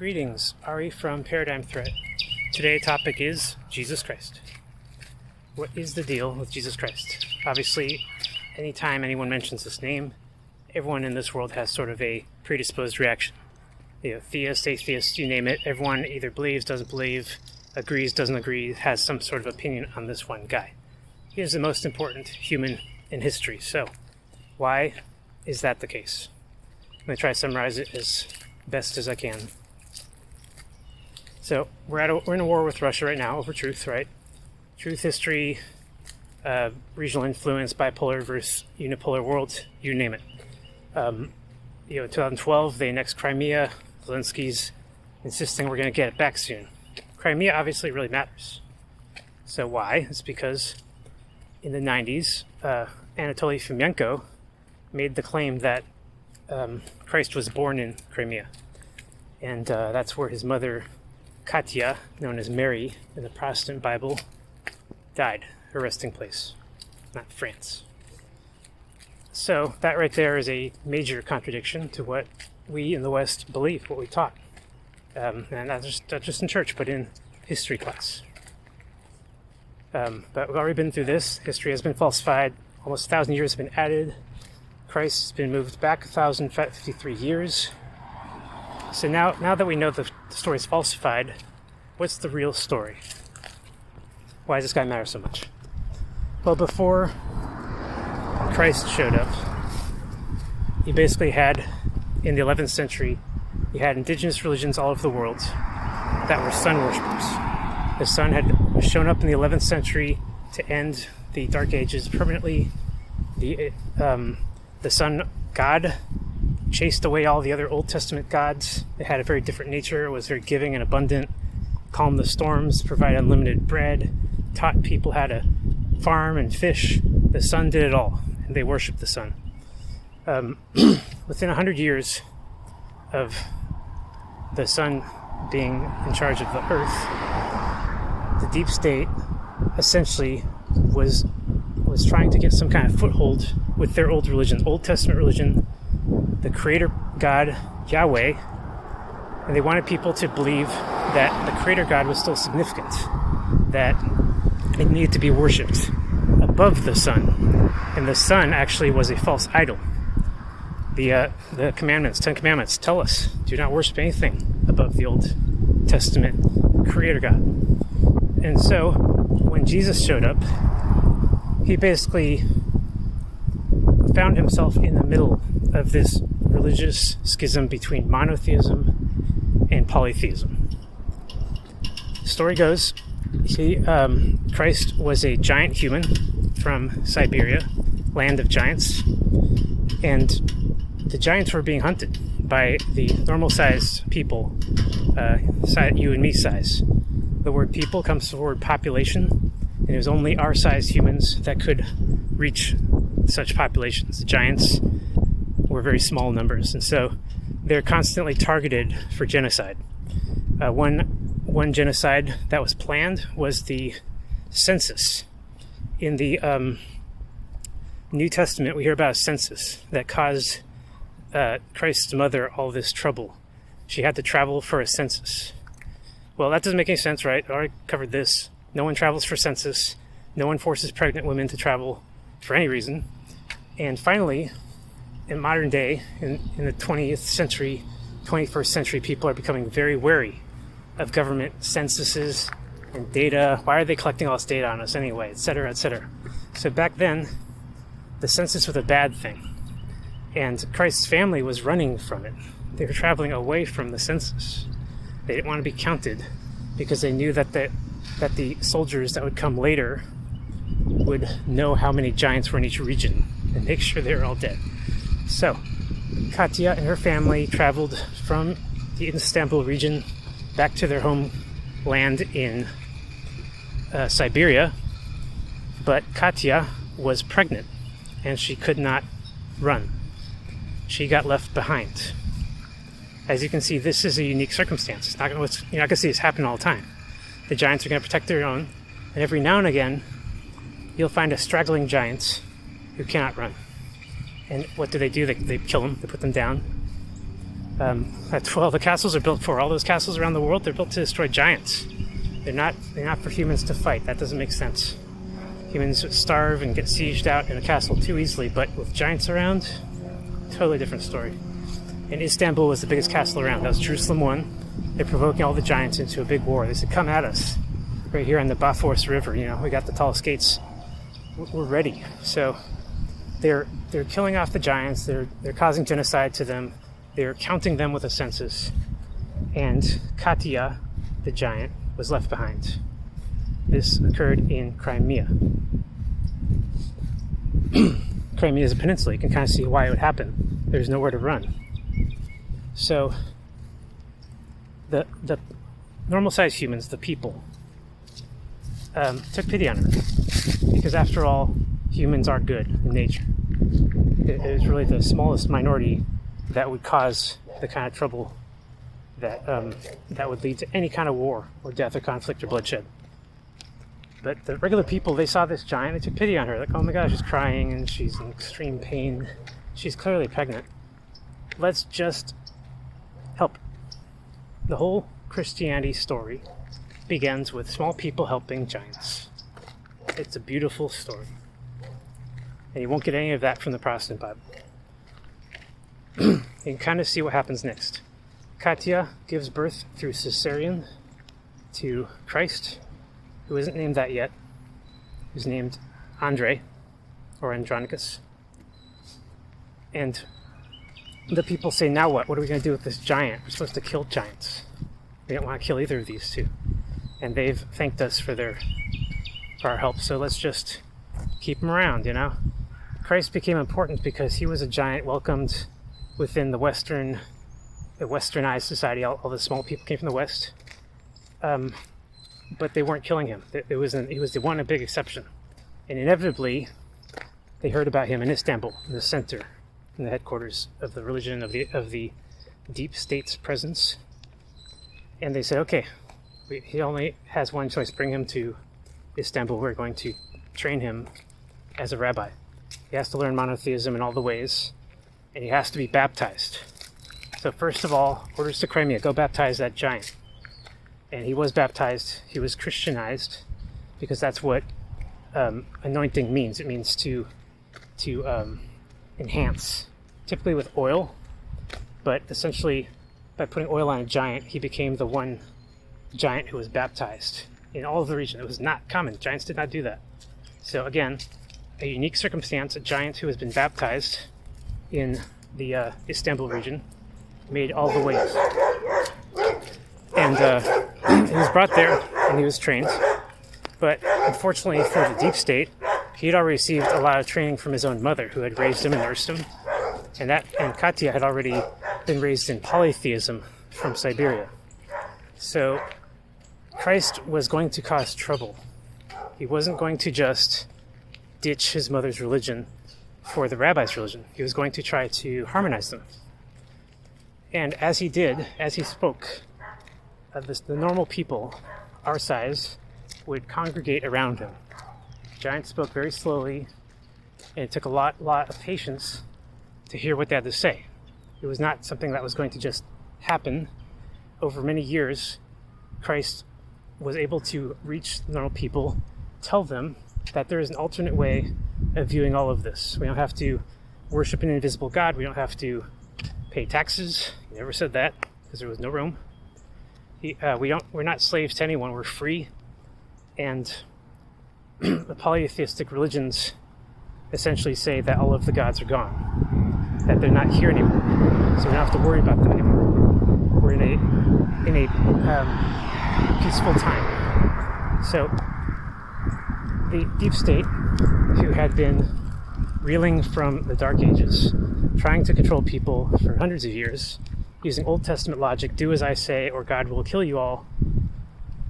Greetings, Ari from Paradigm Threat. Today's topic is Jesus Christ. What is the deal with Jesus Christ? Obviously, anytime anyone mentions this name, everyone in this world has sort of a predisposed reaction. Theist, atheist, you name it, everyone either believes, doesn't believe, agrees, doesn't agree, has some sort of opinion on this one guy. He is the most important human in history, so why is that the case? I'm going to try to summarize it as best as I can. So we're in a war with Russia right now over truth, right? Truth, history, regional influence, bipolar versus unipolar world, you name it. In 2012, they annexed Crimea. Zelensky's insisting we're going to get it back soon. Crimea obviously really matters. So why? It's because in the 90s, Anatoly Fomenko made the claim that Christ was born in Crimea. And that's where his mother, Katya, known as Mary in the Protestant Bible, died, her resting place, not France. So that right there is a major contradiction to what we in the West believe, what we taught. And not just in church, but in history class. But we've already been through this. History has been falsified. Almost 1,000 years have been added. Christ has been moved back 1,053 years. So now that we know the story is falsified, what's the real story? Why does this guy matter so much? Well, before Christ showed up, you basically had, in the 11th century, you had indigenous religions all over the world that were sun worshippers. The sun had shown up in the 11th century to end the Dark Ages permanently. The sun god chased away all the other Old Testament gods. It had a very different nature. It was very giving and abundant, calmed the storms, provided unlimited bread, taught people how to farm and fish. The sun did it all, and they worshipped the sun. Within 100 years of the sun being in charge of the earth, the deep state essentially was trying to get some kind of foothold with their old religion, Old Testament religion, the creator God, Yahweh, and they wanted people to believe that the creator God was still significant, that it needed to be worshipped above the sun, and the sun actually was a false idol. The commandments, 10 commandments, tell us, do not worship anything above the Old Testament creator God. And so, when Jesus showed up, he basically found himself in the middle of this religious schism between monotheism and polytheism. The story goes, Christ was a giant human from Siberia, land of giants, and the giants were being hunted by the normal-sized people, you and me size. The word people comes from the word population, and it was only our sized humans that could reach such populations. The giants were very small numbers, and so they're constantly targeted for genocide. One genocide that was planned was the census. In the New Testament, we hear about a census that caused Christ's mother all this trouble. She had to travel for a census. Well, that doesn't make any sense, right? I already covered this. No one travels for census. No one forces pregnant women to travel for any reason. And finally, in modern day, in the 20th century, 21st century, people are becoming very wary of government censuses and data. Why are they collecting all this data on us anyway, et cetera, et cetera. So back then, the census was a bad thing. And Christ's family was running from it. They were traveling away from the census. They didn't want to be counted because they knew that the soldiers that would come later would know how many giants were in each region and make sure they were all dead. So, Katya and her family traveled from the Istanbul region back to their homeland in Siberia, but Katya was pregnant and she could not run. She got left behind. As you can see, this is a unique circumstance. You're not going to see this happen all the time. The giants are going to protect their own, and every now and again, you'll find a straggling giant who cannot run. And what do? They kill them, they put them down. That's what all the castles are built for. All those castles around the world, they're built to destroy giants. They're not for humans to fight. That doesn't make sense. Humans starve and get sieged out in a castle too easily, but with giants around, totally different story. And Istanbul was the biggest castle around. That was Jerusalem 1. They're provoking all the giants into a big war. They said, come at us. Right here on the Bosphorus River, we got the tallest gates. We're ready. So they're killing off the giants. They're causing genocide to them. They're counting them with a census. And Katia, the giant, was left behind. This occurred in Crimea. Crimea is a peninsula. You can kind of see why it would happen. There's nowhere to run. So the normal-sized humans, the people, took pity on her. Because after all, humans are good in nature. It is really the smallest minority that would cause the kind of trouble that would lead to any kind of war or death or conflict or bloodshed. But the regular people, they saw this giant, they took pity on her. Like, oh my gosh, she's crying and she's in extreme pain. She's clearly pregnant. Let's just help. The whole Christianity story begins with small people helping giants. It's a beautiful story. And you won't get any of that from the Protestant Bible. You can kind of see what happens next. Katia gives birth through cesarean to Christ, who isn't named that yet. He's named Andre, or Andronicus. And the people say, now what? What are we going to do with this giant? We're supposed to kill giants. We don't want to kill either of these two. And they've thanked us for our help, so let's just keep him around, Christ became important because he was a giant welcomed within the westernized society. All the small people came from the West. But they weren't killing him. He was the one big exception. And inevitably, they heard about him in Istanbul, in the center, in the headquarters of the religion, of the deep state's presence. And they said, okay, he only has one choice. Bring him to Istanbul. We're going to train him as a rabbi. He has to learn monotheism in all the ways, and he has to be baptized. So first of all, orders to Crimea, go baptize that giant. And he was baptized. He was Christianized, because that's what anointing means. It means to enhance, typically with oil, but essentially by putting oil on a giant, he became the one giant who was baptized in all of the region. It was not common. Giants did not do that. So again, a unique circumstance, a giant who has been baptized in the Istanbul region made all the waves. And he was brought there and he was trained. But unfortunately for the deep state, he had already received a lot of training from his own mother, who had raised him and nursed him. And Katia had already been raised in polytheism from Siberia. So Christ was going to cause trouble. He wasn't going to just ditch his mother's religion for the rabbi's religion. He was going to try to harmonize them. And as he did, as he spoke, the normal people, our size, would congregate around him. Giants spoke very slowly, and it took a lot of patience to hear what they had to say. It was not something that was going to just happen. Over many years, Christ was able to reach the normal people, tell them that there is an alternate way of viewing all of this. We don't have to worship an invisible God. We don't have to pay taxes. He never said that, because there was no room. We're not slaves to anyone. We're free. And the polytheistic religions essentially say that all of the gods are gone, that they're not here anymore, so we don't have to worry about them anymore. We're in a peaceful time. So the deep state, who had been reeling from the Dark Ages, trying to control people for hundreds of years, using Old Testament logic, do as I say or God will kill you all,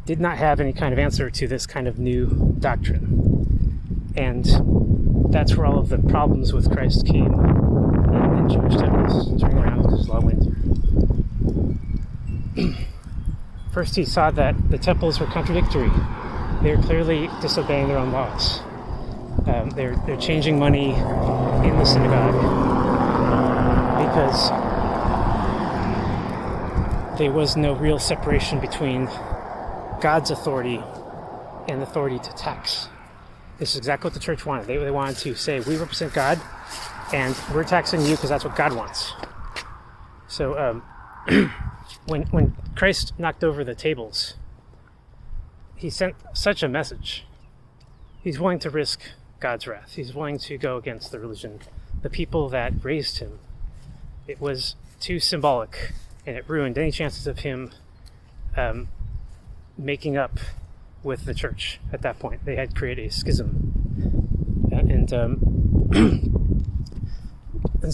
did not have any kind of answer to this kind of new doctrine. And that's where all of the problems with Christ came in Jewish temples. Turning around because there's a lot of wind. First, he saw that the temples were contradictory. They were clearly disobeying their own laws. They're changing money in the synagogue because there was no real separation between God's authority and authority to tax. This is exactly what the church wanted. They wanted to say, we represent God, and we're taxing you because that's what God wants. So when Christ knocked over the tables, he sent such a message. He's willing to risk God's wrath. He's willing to go against the religion, the people that raised him. It was too symbolic, and it ruined any chances of him making up with the church at that point. They had created a schism. And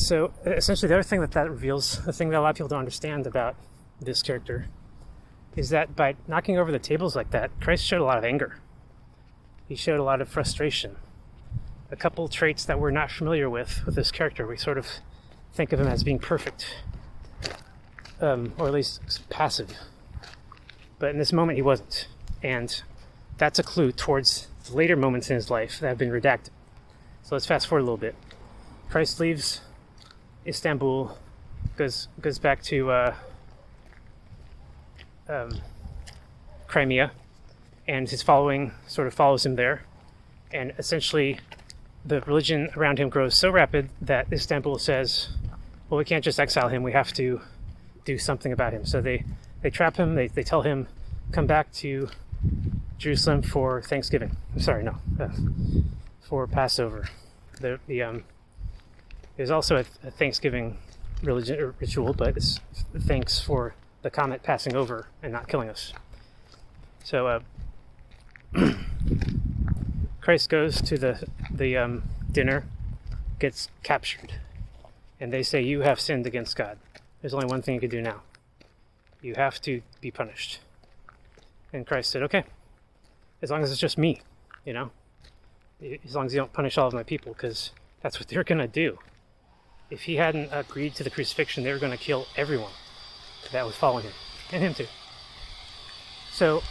so essentially the other thing that reveals, the thing that a lot of people don't understand about this character, is that by knocking over the tables like that, Christ showed a lot of anger. He showed a lot of frustration. A couple traits that we're not familiar with this character. We sort of think of him as being perfect, or at least passive. But in this moment he wasn't. And that's a clue towards the later moments in his life that have been redacted. So let's fast forward a little bit. Christ leaves Istanbul, goes back to Crimea, and his following sort of follows him there. And essentially the religion around him grows so rapid that Istanbul says, well, we can't just exile him, we have to do something about him. So they trap him, they tell him, come back to Jerusalem for Thanksgiving. For Passover. There's also a Thanksgiving ritual, but it's thanks for the comet passing over and not killing us. So Christ goes to the dinner, gets captured, and they say, you have sinned against God. There's only one thing you can do now. You have to be punished. And Christ said, okay, as long as it's just me, as long as you don't punish all of my people, because that's what they're going to do. If he hadn't agreed to the crucifixion, they were going to kill everyone that was following him, and him too. So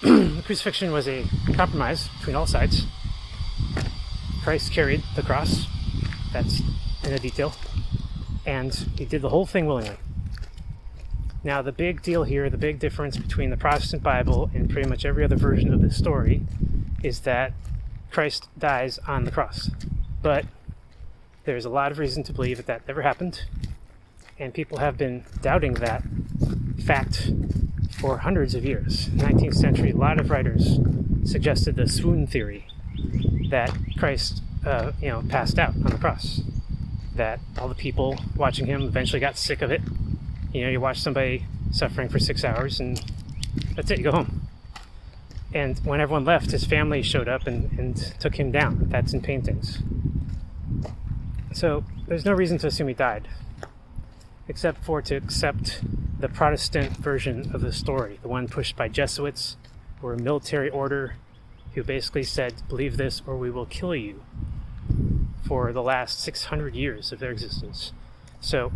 the crucifixion was a compromise between all sides. Christ carried the cross, that's in a detail, and he did the whole thing willingly. Now the big deal here, the big difference between the Protestant Bible and pretty much every other version of this story is that Christ dies on the cross. But there's a lot of reason to believe that never happened, and people have been doubting that fact for hundreds of years. In the 19th century, a lot of writers suggested the swoon theory, that Christ passed out on the cross, that all the people watching him eventually got sick of it. You watch somebody suffering for 6 hours and that's it, you go home. And when everyone left, his family showed up and took him down. That's in paintings. So there's no reason to assume he died, except for to accept the Protestant version of the story, the one pushed by Jesuits, or a military order who basically said, believe this or we will kill you, for the last 600 years of their existence. So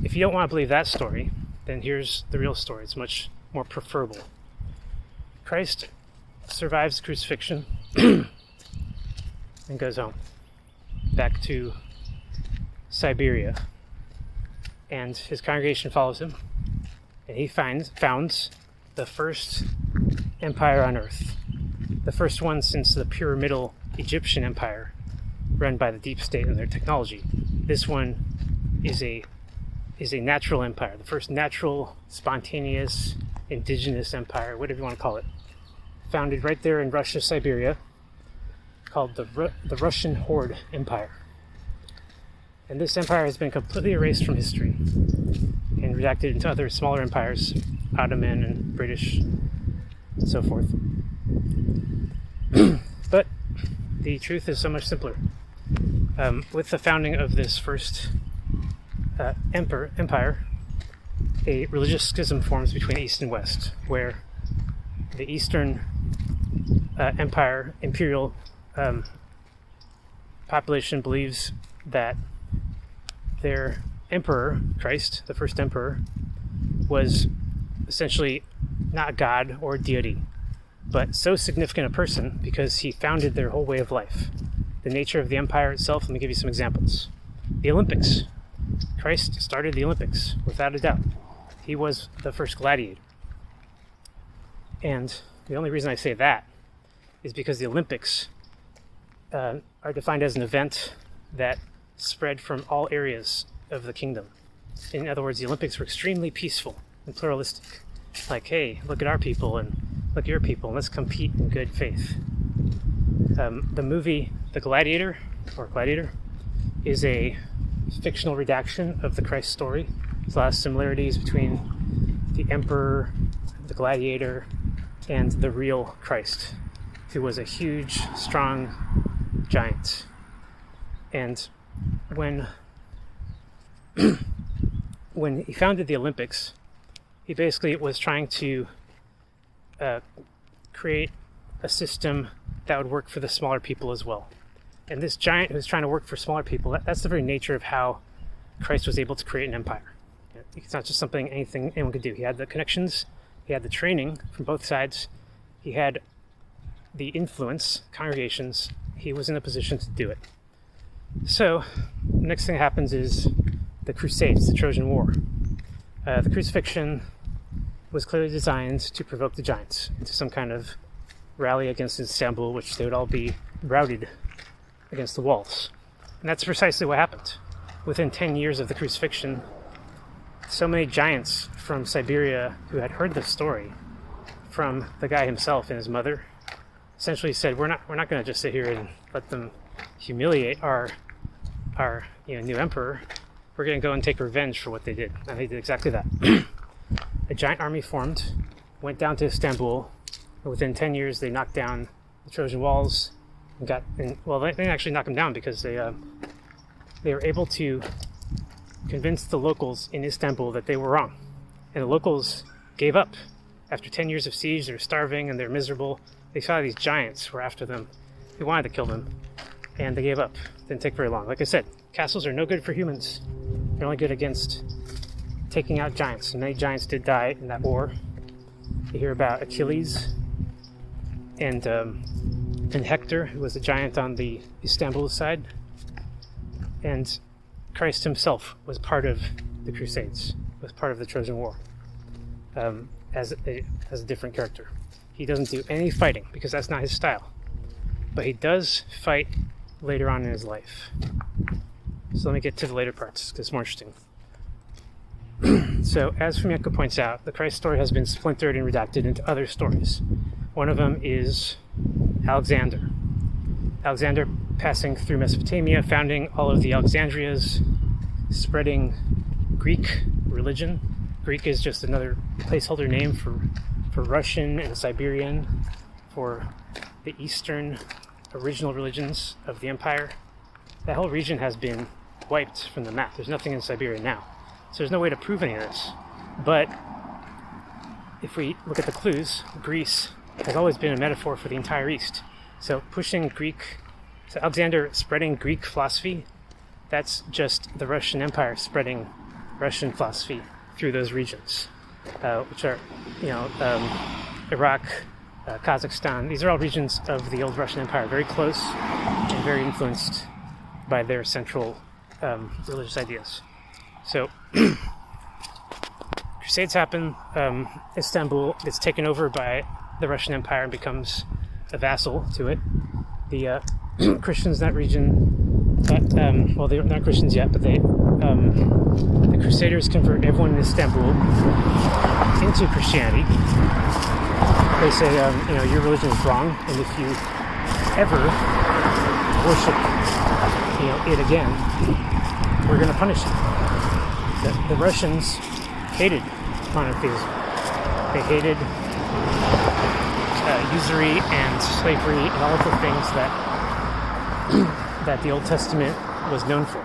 if you don't want to believe that story, then here's the real story. It's much more preferable. Christ survives crucifixion and goes home, back to Siberia. And his congregation follows him, and he founds the first empire on earth. The first one since the pyramidal Egyptian empire run by the deep state and their technology. This one is a natural empire, the first natural, spontaneous, indigenous empire, whatever you want to call it, founded right there in Russia, Siberia, called the Russian Horde Empire. And this empire has been completely erased from history and redacted into other smaller empires, Ottoman and British, and so forth. But the truth is so much simpler. With the founding of this first empire, a religious schism forms between East and West, where the Eastern empire, imperial population believes that their emperor, Christ, the first emperor, was essentially not God or deity, but so significant a person because he founded their whole way of life. The nature of the empire itself, let me give you some examples. The Olympics. Christ started the Olympics, without a doubt. He was the first gladiator. And the only reason I say that is because the Olympics are defined as an event that spread from all areas of the kingdom. In other words, the Olympics were extremely peaceful and pluralistic. Like, hey, look at our people and look at your people, and let's compete in good faith. The movie The Gladiator, or Gladiator, is a fictional redaction of the Christ story. There's a lot of similarities between the emperor, the gladiator, and the real Christ, who was a huge, strong giant. And when he founded the Olympics, he basically was trying to create a system that would work for the smaller people as well. And this giant who's trying to work for smaller people, that's the very nature of how Christ was able to create an empire. It's not just something anyone could do. He had the connections, he had the training from both sides, he had the influence, congregations, he was in a position to do it. So, the next thing that happens is the Crusades, the Trojan War. The crucifixion was clearly designed to provoke the giants into some kind of rally against Istanbul, which they would all be routed against the walls. And that's precisely what happened. Within 10 years of the crucifixion, so many giants from Siberia who had heard the story from the guy himself and his mother essentially said, we're not going to just sit here and let them humiliate our new emperor. We're going to go and take revenge for what they did. And they did exactly that. A giant army formed, went down to Istanbul, and within 10 years they knocked down the Trojan walls and they didn't actually knock them down because they were able to convince the locals in Istanbul that they were wrong. And the locals gave up. After 10 years of siege, they were starving and they're miserable. They saw these giants were after them. They wanted to kill them, and they gave up. Didn't take very long. Like I said, castles are no good for humans. They're only good against taking out giants. And many giants did die in that war. You hear about Achilles and Hector, who was a giant on the Istanbul side. And Christ himself was part of the Crusades, was part of the Trojan War, as a different character. He doesn't do any fighting because that's not his style, but he does fight later on in his life. So let me get to the later parts because it's more interesting. So, as Fomenko points out, the Christ story has been splintered and redacted into other stories. One of them is Alexander. Alexander passing through Mesopotamia, founding all of the Alexandrias, spreading Greek religion. Greek is just another placeholder name for Russian and Siberian, for the Eastern original religions of the empire. That whole region has been wiped from the map. There's nothing in Siberia now. So there's no way to prove any of this. But if we look at the clues, Greece has always been a metaphor for the entire East. So Alexander spreading Greek philosophy, that's just the Russian Empire spreading Russian philosophy through those regions, which are, Iraq, Kazakhstan. These are all regions of the old Russian Empire, very close and very influenced by their central religious ideas. So, Crusades happen. Istanbul gets taken over by the Russian Empire and becomes a vassal to it. The Christians in that region, they're not Christians yet, but the Crusaders convert everyone in Istanbul into Christianity. They say, your religion is wrong, and if you ever worship, it again, we're going to punish you. The Russians hated monotheism. They hated usury and slavery and all of the things that the Old Testament was known for.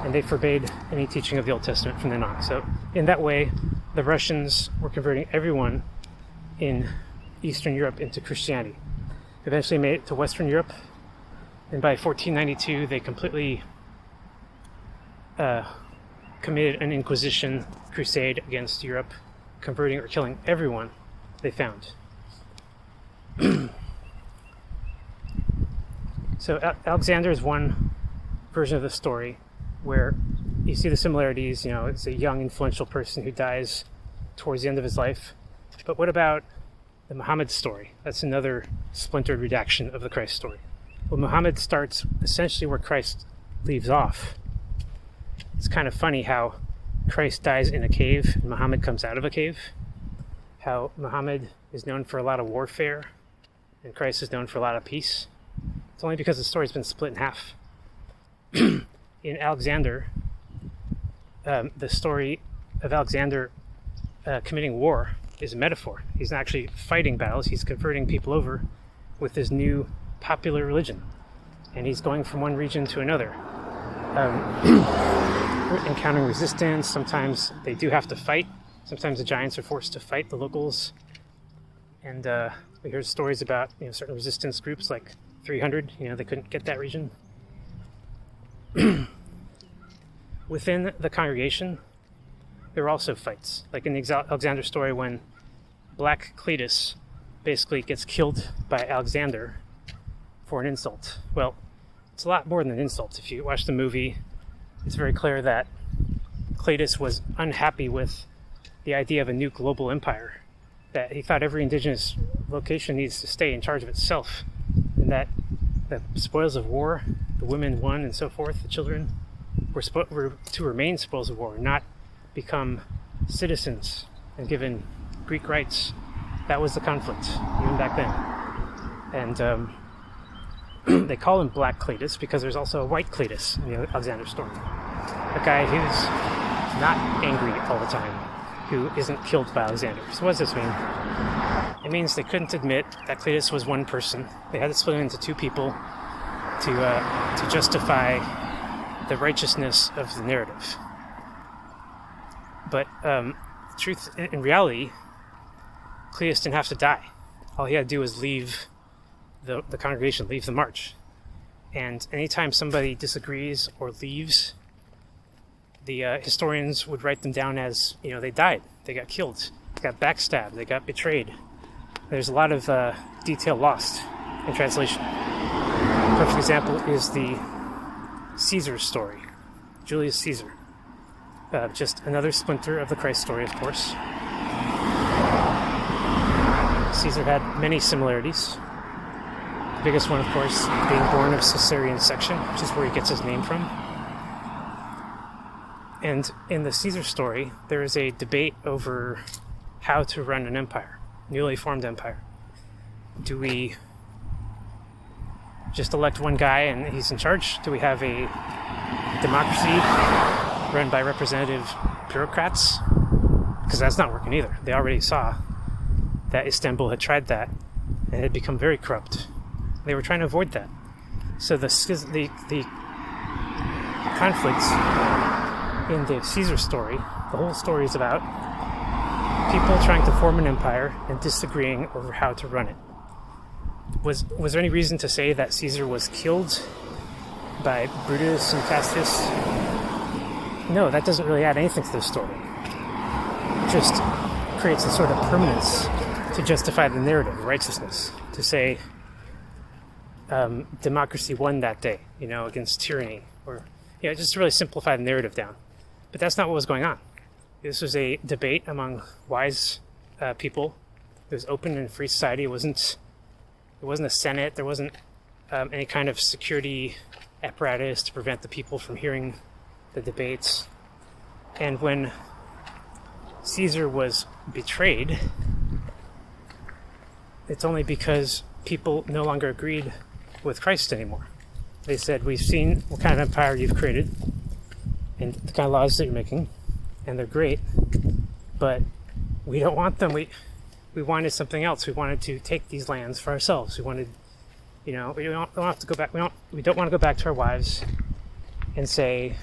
And they forbade any teaching of the Old Testament from then on. So in that way, the Russians were converting everyone in Eastern Europe into Christianity. Eventually made it to Western Europe, and by 1492 they completely committed an Inquisition crusade against Europe, converting or killing everyone they found. So Alexander is one version of the story. where you see the similarities. It's a young, influential person who dies towards the end of his life. But what about the Muhammad story? That's another splintered redaction of the Christ story. Well, Muhammad starts essentially where Christ leaves off. It's kind of funny how Christ dies in a cave and Muhammad comes out of a cave. How Muhammad is known for a lot of warfare and Christ is known for a lot of peace. It's only because the story's been split in half. In Alexander, the story of Alexander committing war is a metaphor. He's not actually fighting battles, he's converting people over with his new popular religion. And he's going from one region to another. Encountering resistance, sometimes they do have to fight. Sometimes the giants are forced to fight the locals. And we hear stories about certain resistance groups like 300, they couldn't get that region. Within the congregation, there were also fights. Like in the Alexander story, when Black Cletus basically gets killed by Alexander for an insult. Well, it's a lot more than an insult. If you watch the movie, it's very clear that Cletus was unhappy with the idea of a new global empire, that he thought every indigenous location needs to stay in charge of itself, and that the spoils of war, the women won and so forth, the children, were to remain spoils of war, not become citizens and given Greek rights. That was the conflict, even back then. And they call him Black Cletus because there's also a white Cletus in the Alexander story. A guy who's not angry all the time, who isn't killed by Alexander. So what does this mean? It means they couldn't admit that Cletus was one person. They had to split him into two people to justify the righteousness of the narrative. But truth, in reality, Cletus didn't have to die. All he had to do was leave the congregation, leave the march. And anytime somebody disagrees or leaves, the historians would write them down as, they died, they got killed, they got backstabbed, they got betrayed. There's a lot of detail lost in translation. A perfect example is the Caesar story, Julius Caesar. Just another splinter of the Christ story, of course. Caesar had many similarities. The biggest one, of course, being born of Caesarean section, which is where he gets his name from. And in the Caesar story, there is a debate over how to run an empire, newly formed empire. Do we just elect one guy and he's in charge? Do we have a democracy run by representative bureaucrats? Because that's not working either. They already saw that Istanbul had tried that and it had become very corrupt. They were trying to avoid that. So the conflicts in the Caesar story, the whole story is about people trying to form an empire and disagreeing over how to run it. Was there any reason to say that Caesar was killed by Brutus and Tacitus? No, that doesn't really add anything to the story. It just creates a sort of permanence to justify the narrative, righteousness, to say democracy won that day, against tyranny, or just to really simplify the narrative down. But that's not what was going on. This was a debate among wise people. It was open and free society. It wasn't a senate. There wasn't any kind of security apparatus to prevent the people from hearing the debates. And when Caesar was betrayed, it's only because people no longer agreed with Christ anymore. They said, we've seen what kind of empire you've created and the kind of laws that you're making, and they're great, but we don't want them. We wanted something else. We wanted to take these lands for ourselves. We wanted, we don't have to go back. We don't want to go back to our wives and say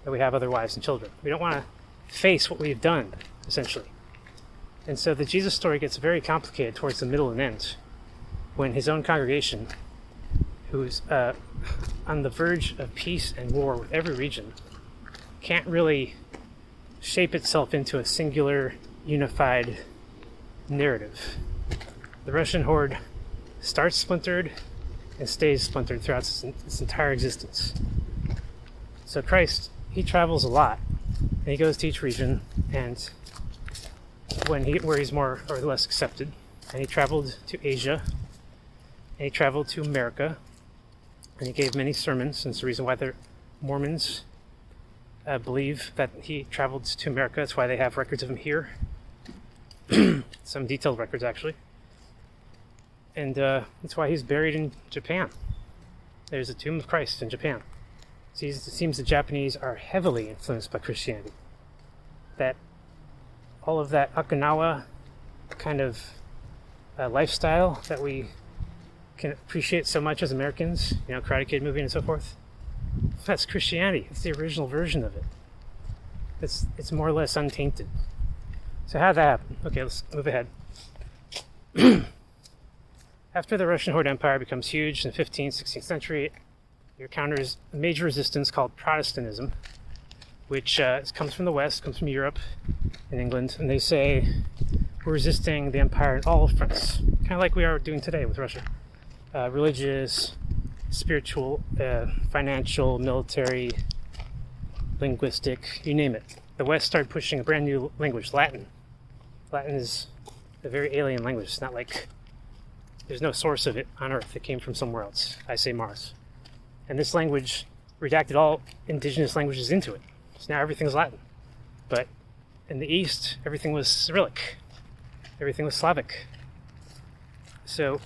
that we have other wives and children. We don't want to face what we've done, essentially. And so the Jesus story gets very complicated towards the middle and end, when his own congregation, who's on the verge of peace and war with every region, can't really shape itself into a singular, unified narrative. The Russian horde starts splintered and stays splintered throughout its entire existence. So Christ, he travels a lot, and he goes to each region, and where he's more or less accepted. And he traveled to Asia, and he traveled to America, and he gave many sermons. And it's the reason why the Mormons believe that he traveled to America. That's why they have records of him here. Some detailed records, actually. And that's why he's buried in Japan. There's a tomb of Christ in Japan. So it seems the Japanese are heavily influenced by Christianity. That all of that Okinawa kind of lifestyle that we can appreciate so much as Americans, Karate Kid movie and so forth, that's Christianity. It's the original version of it. It's more or less untainted. So how did that happen? Okay, let's move ahead. After the Russian Horde Empire becomes huge in the 15th, 16th century, it encounters a major resistance called Protestantism, which comes from the West, comes from Europe and England, and they say we're resisting the empire on all fronts, kind of like we are doing today with Russia. Religious, spiritual, financial, military, linguistic, you name it. The West started pushing a brand new language, Latin. Latin is a very alien language. It's not like there's no source of it on Earth. It came from somewhere else. I say Mars. And this language redacted all indigenous languages into it. So now everything's Latin. But in the East, everything was Cyrillic. Everything was Slavic. So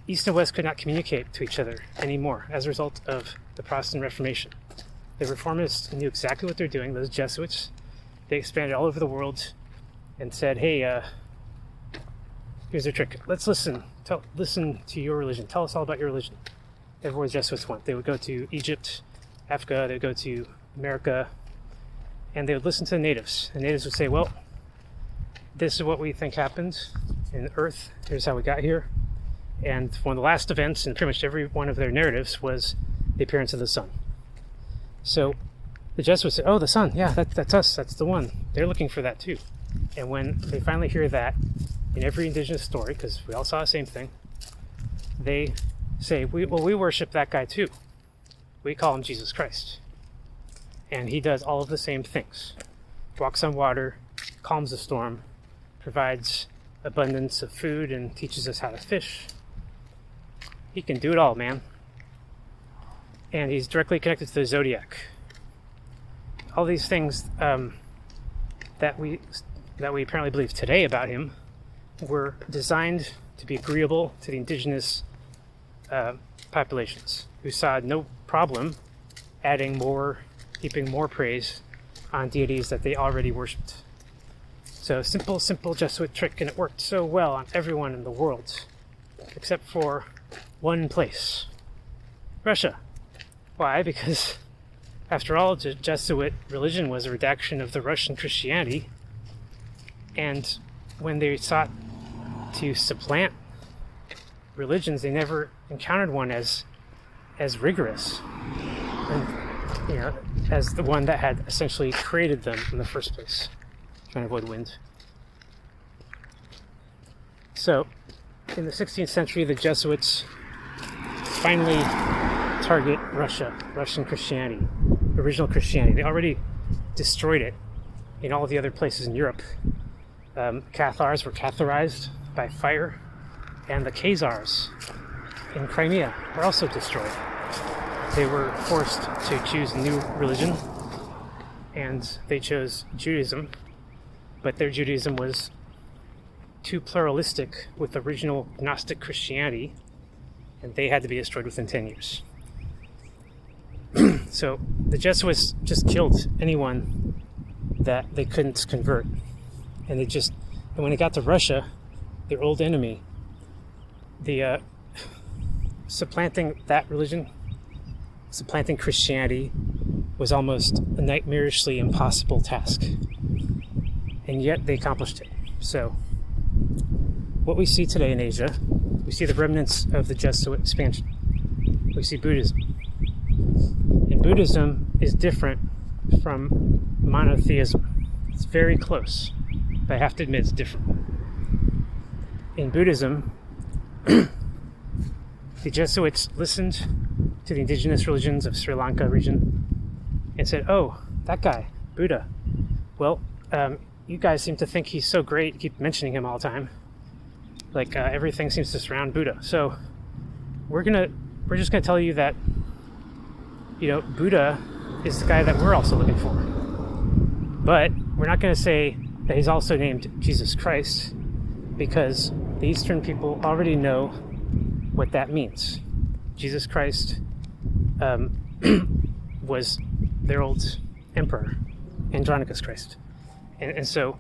East and West could not communicate to each other anymore as a result of the Protestant Reformation. The Reformists knew exactly what they're doing. Those Jesuits, they expanded all over the world and said, hey, here's their trick. Let's listen to your religion. Tell us all about your religion. Everywhere the Jesuits went. They would go to Egypt, Africa, they would go to America, and they would listen to the natives. The natives would say, well, this is what we think happened in Earth. Here's how we got here. And one of the last events in pretty much every one of their narratives was the appearance of the sun. So the Jesuits said, oh, the sun, yeah, that's us, that's the one. They're looking for that too. And when they finally hear that in every indigenous story, because we all saw the same thing, they say, we worship that guy too. We call him Jesus Christ. And he does all of the same things. Walks on water, calms the storm, provides abundance of food, and teaches us how to fish. He can do it all, man. And he's directly connected to the zodiac. All these things that we apparently believe today about him were designed to be agreeable to the indigenous populations, who saw no problem adding more, heaping more praise on deities that they already worshipped. So simple Jesuit trick, and it worked so well on everyone in the world, except for one place, Russia. Why? Because after all, the Jesuit religion was a redaction of the Russian Christianity, and when they sought to supplant religions, they never encountered one as rigorous, and as the one that had essentially created them in the first place. Trying to avoid wind. So, in the 16th century, the Jesuits finally target Russian Christianity, original Christianity. They already destroyed it in all the other places in Europe. Cathars were Catharized by fire, and the Khazars in Crimea were also destroyed. They were forced to choose a new religion, and they chose Judaism, but their Judaism was too pluralistic with original Gnostic Christianity, and they had to be destroyed within 10 years. So the Jesuits just killed anyone that they couldn't convert. And when it got to Russia, their old enemy, supplanting that religion, supplanting Christianity, was almost a nightmarishly impossible task. And yet they accomplished it. So what we see today in Asia, we see the remnants of the Jesuit expansion. We see Buddhism. And Buddhism is different from monotheism. It's very close, but I have to admit it's different. In Buddhism, the Jesuits listened to the indigenous religions of Sri Lanka region and said, "Oh, that guy, Buddha. Well, you guys seem to think he's so great. You keep mentioning him all the time. Like everything seems to surround Buddha. So we're just gonna tell you that, Buddha is the guy that we're also looking for. But we're not going to say that he's also named Jesus Christ, because the Eastern people already know what that means. Jesus Christ was their old emperor, Andronicus Christ. And so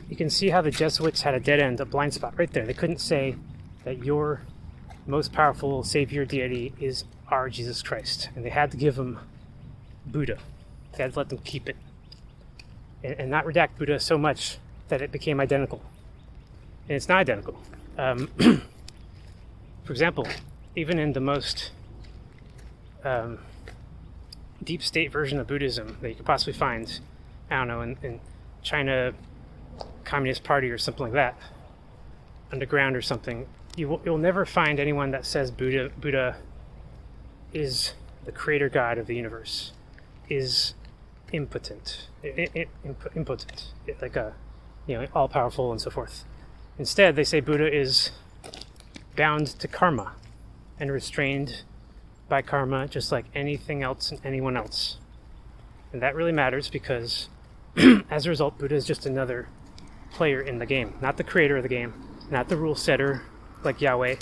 you can see how the Jesuits had a dead end, a blind spot right there. They couldn't say that your most powerful savior deity is our Jesus Christ. And they had to give him Buddha. They had to let them keep it. And not redact Buddha so much that it became identical. And it's not identical. For example, even in the most deep state version of Buddhism that you could possibly find, I don't know, in China Communist Party or something like that, underground or something, you'll never find anyone that says Buddha is the creator god of the universe, is impotent, like all powerful and so forth. Instead, they say Buddha is bound to karma and restrained by karma, just like anything else and anyone else. And that really matters because, as a result, Buddha is just another player in the game, not the creator of the game, not the rule setter like Yahweh,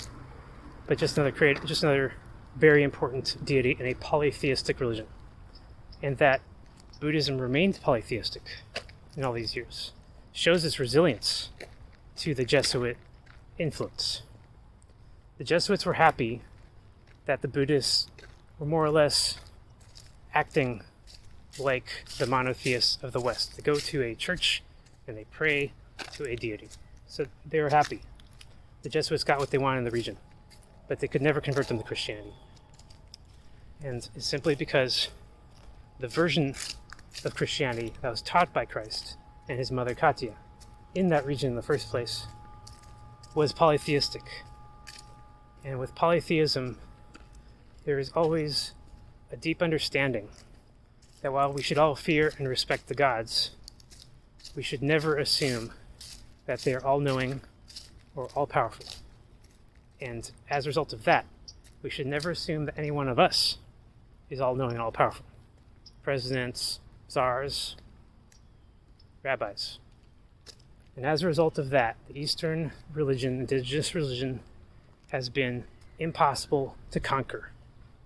but just another creator, just another very important deity in a polytheistic religion. And that Buddhism remained polytheistic in all these years shows its resilience to the Jesuit influence. The Jesuits were happy that the Buddhists were more or less acting like the monotheists of the West. They go to a church and they pray to a deity. So they were happy. The Jesuits got what they wanted in the region, but they could never convert them to Christianity. And it's simply because the version of Christianity that was taught by Christ and his mother Katya in that region in the first place was polytheistic. And with polytheism, there is always a deep understanding that while we should all fear and respect the gods, we should never assume that they are all-knowing or all-powerful. And as a result of that, we should never assume that any one of us is all-knowing and all-powerful. Presidents, czars, rabbis. And as a result of that, the Eastern religion, indigenous religion, has been impossible to conquer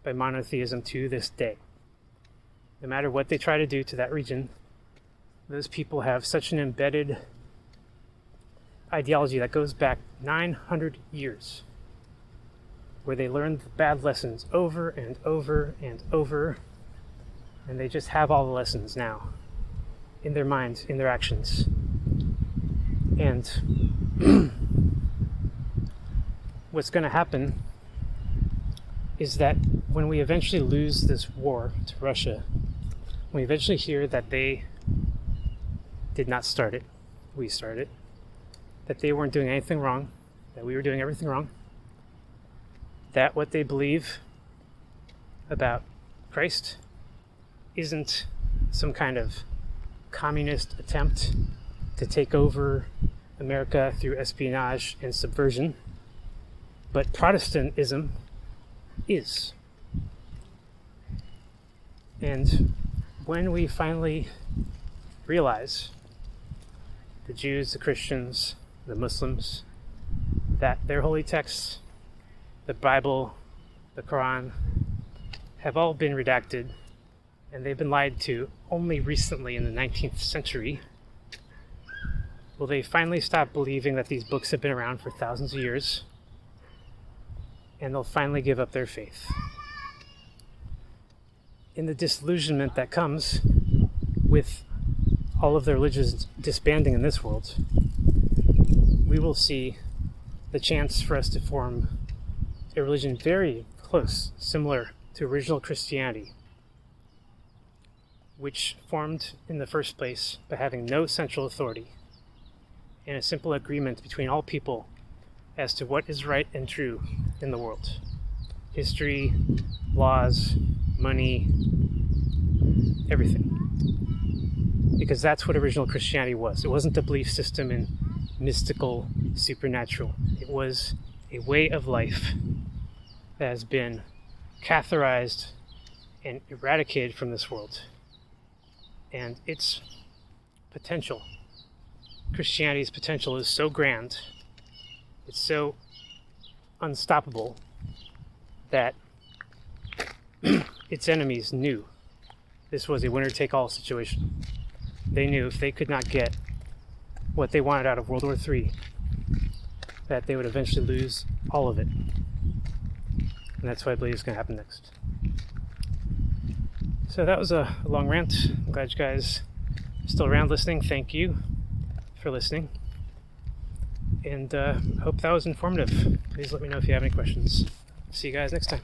by monotheism to this day. No matter what they try to do to that region, those people have such an embedded ideology that goes back 900 years, where they learned the bad lessons over and over and over, and they just have all the lessons now in their minds, in their actions. And what's going to happen is that when we eventually lose this war to Russia, when we eventually hear that they did not start it, we started it, that they weren't doing anything wrong, that we were doing everything wrong, that what they believe about Christ isn't some kind of communist attempt to take over America through espionage and subversion, but Protestantism is. And when we finally realize, the Jews, the Christians, the Muslims, that their holy texts, the Bible, the Quran, have all been redacted, and they've been lied to only recently in the 19th century, will they finally stop believing that these books have been around for thousands of years, and they'll finally give up their faith. In the disillusionment that comes with all of the religions disbanding in this world, we will see the chance for us to form a religion very close, similar to original Christianity, which formed in the first place by having no central authority and a simple agreement between all people as to what is right and true in the world. History, laws, money, everything. Because that's what original Christianity was. It wasn't a belief system in mystical, supernatural. It was a way of life that has been catheterized and eradicated from this world. And its potential, Christianity's potential, is so grand, it's so unstoppable, that its enemies knew this was a winner-take-all situation. They knew if they could not get what they wanted out of World War III, that they would eventually lose all of it. And that's what I believe is going to happen next. So that was a long rant. I'm glad you guys are still around listening. Thank you for listening. And hope that was informative. Please let me know if you have any questions. See you guys next time.